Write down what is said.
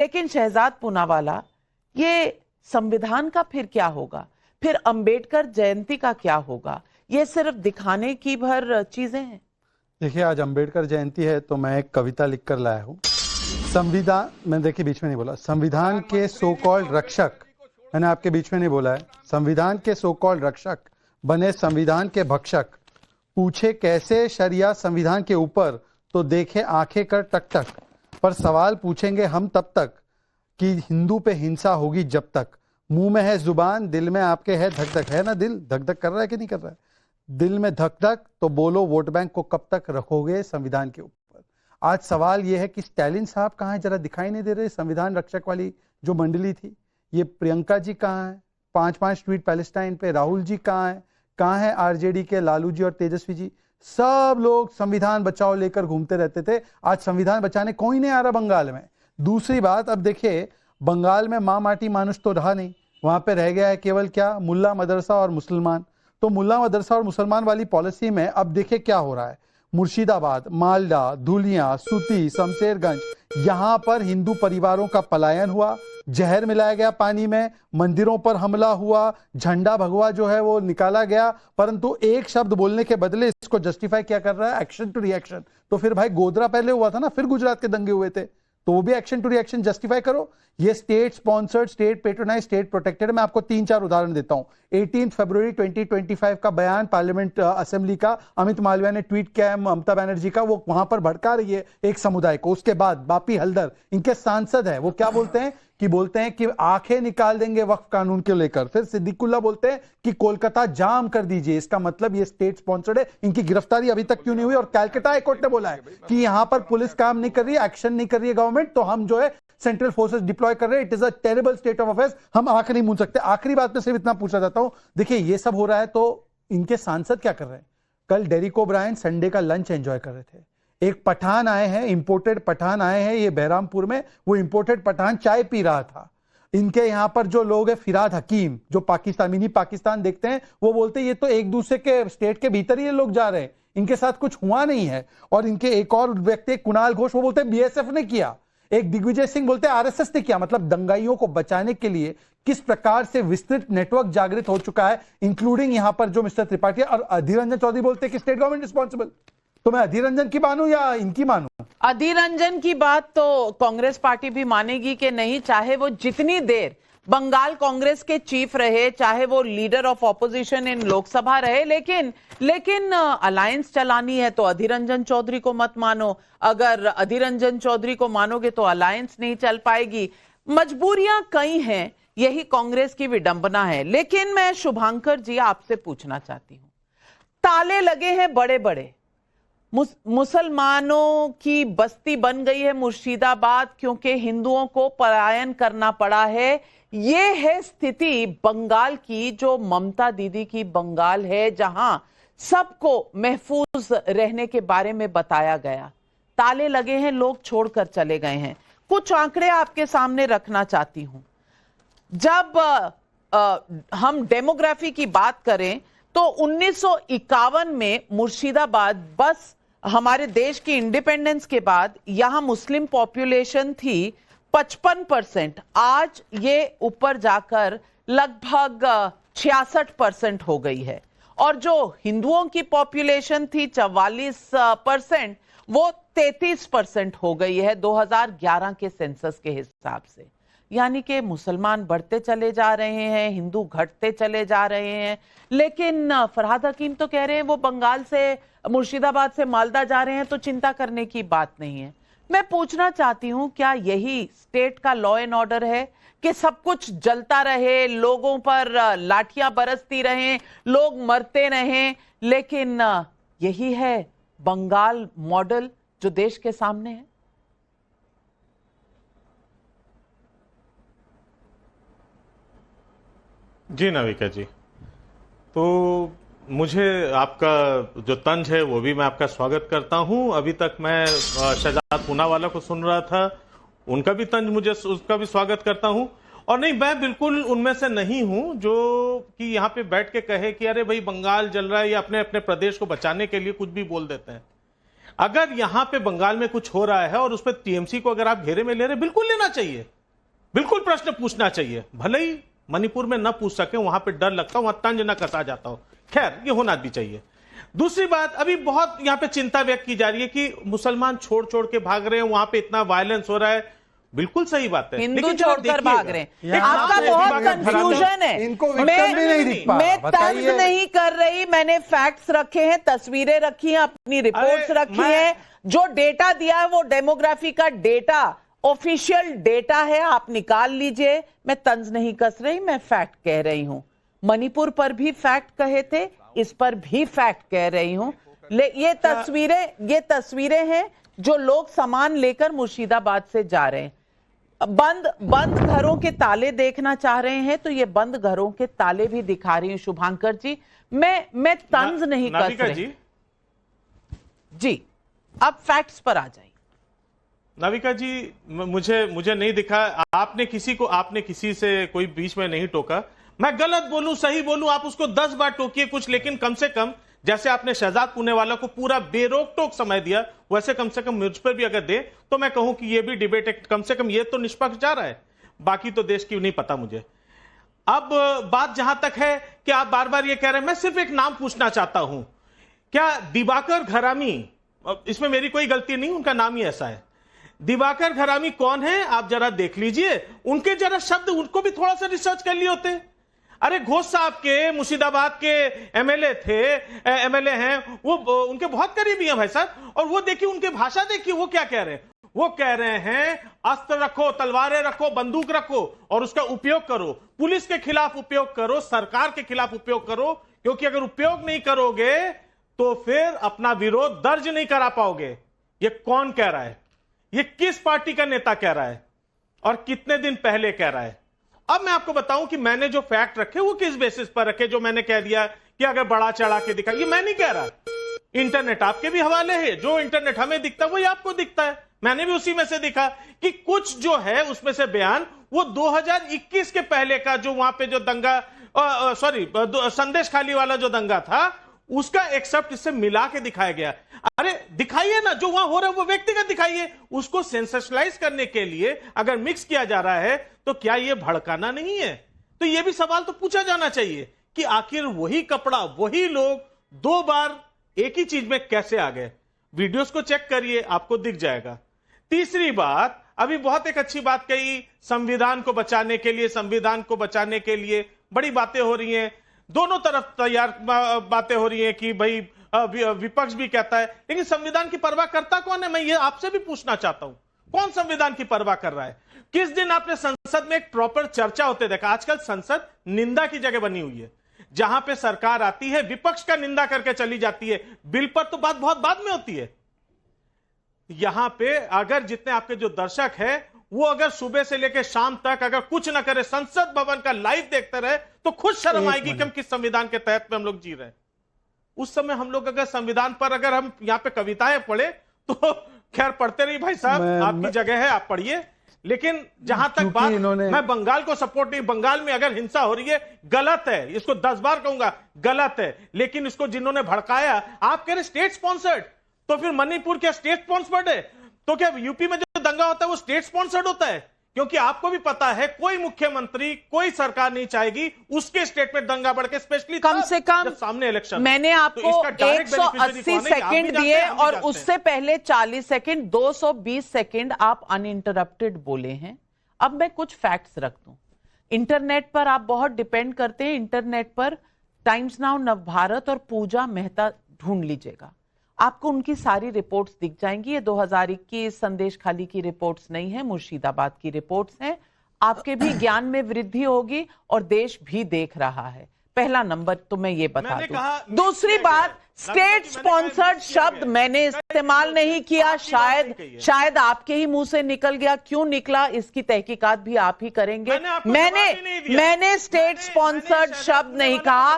लेकिन शहजाद पूनावाला, ये संविधान का फिर क्या होगा? फिर अंबेडकर जयंती का क्या होगा? ये सिर्फ दिखाने की भर चीजें हैं। देखिए, आज अंबेडकर जयंती है तो मैं एक कविता लिख कर लाया हूँ। संविधान, मैं देखिए बीच में नहीं बोला, संविधान के सो कॉल्ड रक्षक, मैंने आपके बीच में नहीं बोला है, संविधान के सो कॉल्ड रक्षक बने संविधान के भक्षक, पूछे कैसे शरिया संविधान के ऊपर तो देखे आंखें कर टक टक, पर सवाल पूछेंगे हम तब तक कि हिंदू पे हिंसा होगी जब तक, मुंह में है जुबान दिल में आपके है धक धक, है ना दिल धक धक कर रहा है कि नहीं कर रहा है? दिल में धक धक, तो बोलो वोट बैंक को कब तक रखोगे संविधान के ऊपर। आज सवाल यह है कि स्टैलिन साहब कहाँ है, जरा दिखाई नहीं दे रहे। संविधान रक्षक वाली जो मंडली थी, ये प्रियंका जी कहाँ है? 5-5 ट्वीट पैलेस्टाइन पे। राहुल जी कहाँ है? कहाँ है आरजेडी के लालू जी और तेजस्वी जी? सब लोग संविधान बचाओ लेकर घूमते रहते थे। आज संविधान बचाने कोई नहीं आ रहा बंगाल में। दूसरी बात, अब देखिए बंगाल में माँ माटी मानुष तो रहा नहीं, वहां पे रह गया है केवल क्या, मुल्ला मदरसा और मुसलमान। तो मुल्ला मदरसा और मुसलमान वाली पॉलिसी में अब देखिए क्या हो रहा है। मुर्शिदाबाद, मालदा, धुलिया, सूती, शमशेरगंज, यहाँ पर हिंदू परिवारों का पलायन हुआ, जहर मिलाया गया पानी में, मंदिरों पर हमला हुआ, झंडा भगवा जो है वो निकाला गया, परंतु एक शब्द बोलने के बदले इसको जस्टिफाई क्या कर रहा है? Action to reaction. तो फिर भाई गोधरा पहले हुआ था ना, फिर गुजरात के दंगे हुए थे, तो वो भी एक्शन टू रिएक्शन जस्टिफाई करो। ये state sponsored, state patronise, state protected. मैं आपको 3-4 उदाहरण देता हूं। 18 फरवरी 2025 का बयान पार्लियामेंट असेंबली का, अमित मालविया ने ट्वीट किया है ममता बनर्जी का, वो वहां पर भड़का रही है एक समुदाय को। उसके बाद बापी हल्दर, इनके सांसद है, वो क्या बोलते हैं कि आंखें निकाल देंगे वक्फ कानून को लेकर। फिर सिद्दीकुल्ला बोलते हैं कि कोलकाता जाम कर दीजिए। इसका मतलब ये स्टेट स्पॉन्सर्ड है। इनकी गिरफ्तारी अभी तक क्यों नहीं हुई? और कैलकाटा हाई कोर्ट ने बोला है कि यहां पर पुलिस काम नहीं कर रही है, एक्शन नहीं कर रही है गवर्नमेंट, तो हम जो है सेंट्रल फोर्सेस डिप्लॉय कर रहे हैं। It is a terrible state of affairs, हम आंख नहीं मूंद सकते। आखिरी बात में सिर्फ इतना पूछना चाहता हूं, देखिए ये सब हो रहा है तो इनके सांसद क्या कर रहे हैं? कल डेरिक ओब्रायन संडे का लंच एंजॉय कर रहे थे। एक पठान आए हैं, इंपोर्टेड पठान आए हैं ये बहरामपुर में, वो इंपोर्टेड पठान चाय पी रहा था। इनके यहां पर जो लोग हैं, फिराद हकीम, जो पाकिस्तान, मिनी पाकिस्तान देखते हैं, वो बोलते हैं ये तो एक दूसरे के स्टेट के भीतर ही ये लोग जा रहे हैं, इनके साथ कुछ हुआ नहीं है। और इनके एक और व्यक्ति कुणाल घोष, वो बोलते हैं बीएसएफ ने किया। एक दिग्विजय सिंह बोलते हैं आरएसएस ने किया। मतलब दंगाइयों को बचाने के लिए किस प्रकार से विस्तृत नेटवर्क जागृत हो चुका है, इंक्लूडिंग यहां पर जो मिस्टर त्रिपाठी और अधीर रंजन चौधरी बोलते हैं कि स्टेट गवर्नमेंट रिस्पॉन्सिबल। तो मैं अधीर रंजन की मानूं या इनकी मानूं? अधीर रंजन की बात तो कांग्रेस पार्टी भी मानेगी कि नहीं, चाहे वो जितनी देर बंगाल कांग्रेस के चीफ रहे, चाहे वो लीडर ऑफ ऑपोजिशन इन लोकसभा रहे, लेकिन अलायंस चलानी है तो अधीर रंजन चौधरी को मत मानो। अगर अधीर रंजन चौधरी को मानोगे तो अलायंस नहीं चल पाएगी। मजबूरियां कई हैं, यही कांग्रेस की विडंबना है। लेकिन मैं शुभांकर जी आपसे पूछना चाहती हूं, ताले लगे हैं बड़े बड़े, मुसलमानों की बस्ती बन गई है मुर्शिदाबाद क्योंकि हिंदुओं को पलायन करना पड़ा है। ये है स्थिति बंगाल की, जो ममता दीदी की बंगाल है, जहां सबको महफूज रहने के बारे में बताया गया। ताले लगे हैं, लोग छोड़कर चले गए हैं। कुछ आंकड़े आपके सामने रखना चाहती हूं। जब हम डेमोग्राफी की बात करें तो 1951 में मुर्शिदाबाद, बस हमारे देश की इंडिपेंडेंस के बाद यहां मुस्लिम पॉपुलेशन थी 55%। आज ये ऊपर जाकर लगभग 66% हो गई है। और जो हिंदुओं की पॉपुलेशन थी 44%, वो 33% हो गई है 2011 के सेंसस के हिसाब से। यानी कि मुसलमान बढ़ते चले जा रहे हैं, हिंदू घटते चले जा रहे हैं। लेकिन फरहाद हकीम तो कह रहे हैं वो बंगाल से, मुर्शिदाबाद से मालदा जा रहे हैं तो चिंता करने की बात नहीं है। मैं पूछना चाहती हूं, क्या यही स्टेट का लॉ एंड ऑर्डर है कि सब कुछ जलता रहे, लोगों पर लाठियां बरसती रहें, लोग मरते रहें, लेकिन यही है बंगाल मॉडल जो देश के सामने है? जी नाविका जी, तो मुझे आपका जो तंज है वो भी मैं आपका स्वागत करता हूं। अभी तक मैं शहजाद पूनावाला को सुन रहा था, उनका भी तंज, मुझे उसका भी स्वागत करता हूं। और नहीं, मैं बिल्कुल उनमें से नहीं हूं जो कि यहाँ पे बैठ के कहे कि अरे भाई बंगाल जल रहा है या अपने अपने प्रदेश को बचाने के लिए कुछ भी बोल देते हैं। अगर यहां पे बंगाल में कुछ हो रहा है और उस पर टीएमसी को अगर आप घेरे में ले रहे, बिल्कुल लेना चाहिए, बिल्कुल प्रश्न पूछना चाहिए, भले ही मणिपुर में न पूछ सके, वहां पे डर लगता हो, वहां तंज न कसा जाता हो। खैर, ये होना भी चाहिए। दूसरी बात, अभी बहुत यहां पे चिंता व्यक्त की जा रही है कि मुसलमान छोड़ छोड़ के भाग रहे हैं, वहां पे इतना वायलेंस हो रहा है। बिल्कुल सही बात है, हिंदू छोड़कर भाग रहे हैं। आपका बहुत कंफ्यूजन है। इनको विक्टिम भी नहीं दिख पा रहा। मैं तंज नहीं कर रही, मैंने फैक्ट्स रखे हैं, तस्वीरें रखी हैं, अपनी रिपोर्ट्स रखी हैं। जो डेटा दिया है वो डेमोग्राफी का डेटा, ऑफिशियल डेटा है, आप निकाल लीजिए। मैं तंज नहीं कस रही, मैं फैक्ट कह रही हूं। मणिपुर पर भी फैक्ट कहे थे, इस पर भी फैक्ट कह रही हूं। ये तस्वीरें हैं जो लोग सामान लेकर मुर्शिदाबाद से जा रहे हैं। बंद घरों के ताले देखना चाह रहे हैं तो ये बंद घरों के ताले भी दिखा रही हूं शुभांकर जी। मैं तंज नहीं कर रही जी। अब फैक्ट्स पर आ जाइए। नाविका जी, मुझे नहीं दिखा, आपने किसी से कोई बीच में नहीं टोका। मैं गलत बोलूं सही बोलूं, आप उसको 10 बार टोकिए कुछ, लेकिन कम से कम जैसे आपने शहजाद पुनेवाला को पूरा बेरोक टोक समय दिया, वैसे कम से कम मुझ पर भी अगर दे तो मैं कहूं कि ये भी डिबेट कम से कम ये तो निष्पक्ष जा रहा है। बाकी तो देश की नहीं पता मुझे। अब बात जहां तक है कि आप बार बार ये कह रहे हैं, मैं सिर्फ एक नाम पूछना चाहता हूं, क्या दिवाकर घरामी, इसमें मेरी कोई गलती नहीं, उनका नाम ही ऐसा है। दिवाकर घरामी कौन है आप जरा देख लीजिए, उनके जरा शब्द, उनको भी थोड़ा सा रिसर्च कर लिए होते। अरे घोष साहब के मुर्शिदाबाद के एमएलए हैं, वो उनके बहुत करीबी हैं भाई साहब। और वो देखिए, उनके भाषा देखिए, वो क्या कह रहे हैं। वो कह रहे हैं अस्त्र रखो, तलवारें रखो, बंदूक रखो और उसका उपयोग करो, पुलिस के खिलाफ उपयोग करो, सरकार के खिलाफ उपयोग करो, क्योंकि अगर उपयोग नहीं करोगे तो फिर अपना विरोध दर्ज नहीं करा पाओगे। ये कौन कह रहा है? ये किस पार्टी का नेता कह रहा है और कितने दिन पहले कह रहा है? अब मैं आपको बताऊं कि मैंने जो फैक्ट रखे वो किस बेसिस पर रखे, जो मैंने कह दिया कि अगर बड़ा चढ़ा के दिखा, ये मैं नहीं कह रहा। इंटरनेट आपके भी हवाले है, जो इंटरनेट हमें दिखता है वही आपको दिखता है। मैंने भी उसी में से दिखा कि कुछ जो है उसमें से बयान वो 2021 के पहले का, जो वहां पे जो दंगा, संदेश खाली वाला जो दंगा था, उसका एक्सेप्ट इससे मिला के दिखाया गया। अरे दिखाइए ना, जो वहां हो रहा है वो व्यक्तिगत दिखाइए। उसको सेंसेशनलाइज करने के लिए अगर मिक्स किया जा रहा है तो क्या यह भड़काना नहीं है? तो यह भी सवाल तो पूछा जाना चाहिए कि आखिर वही कपड़ा, वही लोग 2 बार एक ही चीज में कैसे आ गए। वीडियोस को चेक करिए, आपको दिख जाएगा। तीसरी बात, अभी बहुत एक अच्छी बात कही, संविधान को बचाने के लिए बड़ी बातें हो रही हैं, दोनों तरफ तैयार बातें हो रही हैं कि भाई विपक्ष भी कहता है, लेकिन संविधान की परवाह करता कौन है? मैं ये आपसे भी पूछना चाहता हूं, कौन संविधान की परवाह कर रहा है? किस दिन आपने संसद में एक प्रॉपर चर्चा होते देखा? आजकल संसद निंदा की जगह बनी हुई है, जहां पे सरकार आती है विपक्ष का निंदा करके चली जाती है, बिल पर तो बात बहुत बाद में होती है। यहां पे अगर जितने आपके जो दर्शक है वो अगर सुबह से लेकर शाम तक अगर कुछ ना करे, संसद भवन का लाइव देखते रहे, तो खुद शर्म आएगी कि हम किस संविधान के तहत में हम लोग जी रहे हैं। उस समय हम लोग अगर संविधान पर अगर हम यहां पे कविताएं पढ़े तो खैर पढ़ते रहिए भाई साहब, आपकी जगह है, आप पढ़िए। लेकिन जहां तक बात, मैं बंगाल को सपोर्ट नहीं, बंगाल में अगर हिंसा हो रही है गलत है, इसको 10 बार कहूंगा गलत है, लेकिन इसको जिन्होंने भड़काया, आप कह रहे स्टेट स्पॉन्सर्ड, तो फिर मणिपुर क्या स्टेट स्पॉन्सर्ड है? तो क्या यूपी में जो दंगा होता है वो स्टेट स्पॉन्सर्ड होता है? क्योंकि आपको भी पता है कोई मुख्यमंत्री, कोई सरकार नहीं चाहेगी उसके स्टेट में दंगा बढ़ के, स्पेशली कम से कम सामने इलेक्शन। मैंने आपको 180 सेकंड दिए और उससे पहले 40 सेकंड, 220 सेकंड आप अनइंटरप्टेड बोले हैं। अब मैं कुछ फैक्ट्स रख दूं। इंटरनेट पर आप बहुत डिपेंड करते हैं, इंटरनेट पर टाइम्स नाउ, नवभारत और पूजा मेहता ढूंढ लीजिएगा, आपको उनकी सारी रिपोर्ट्स दिख जाएंगी। ये 2021 संदेश खाली की रिपोर्ट्स नहीं है, मुर्शिदाबाद की रिपोर्ट्स हैं। आपके भी ज्ञान में वृद्धि होगी और देश भी देख रहा है। पहला नंबर तो मैं ये बता दूं। दूसरी बात, स्टेट स्पॉन्सर्ड शब्द मैंने इस्तेमाल नहीं किया, शायद आपके ही मुंह से निकल गया। क्यों निकला इसकी तहकीकात भी आप ही करेंगे। मैंने स्टेट स्पॉन्सर्ड शब्द नहीं कहा।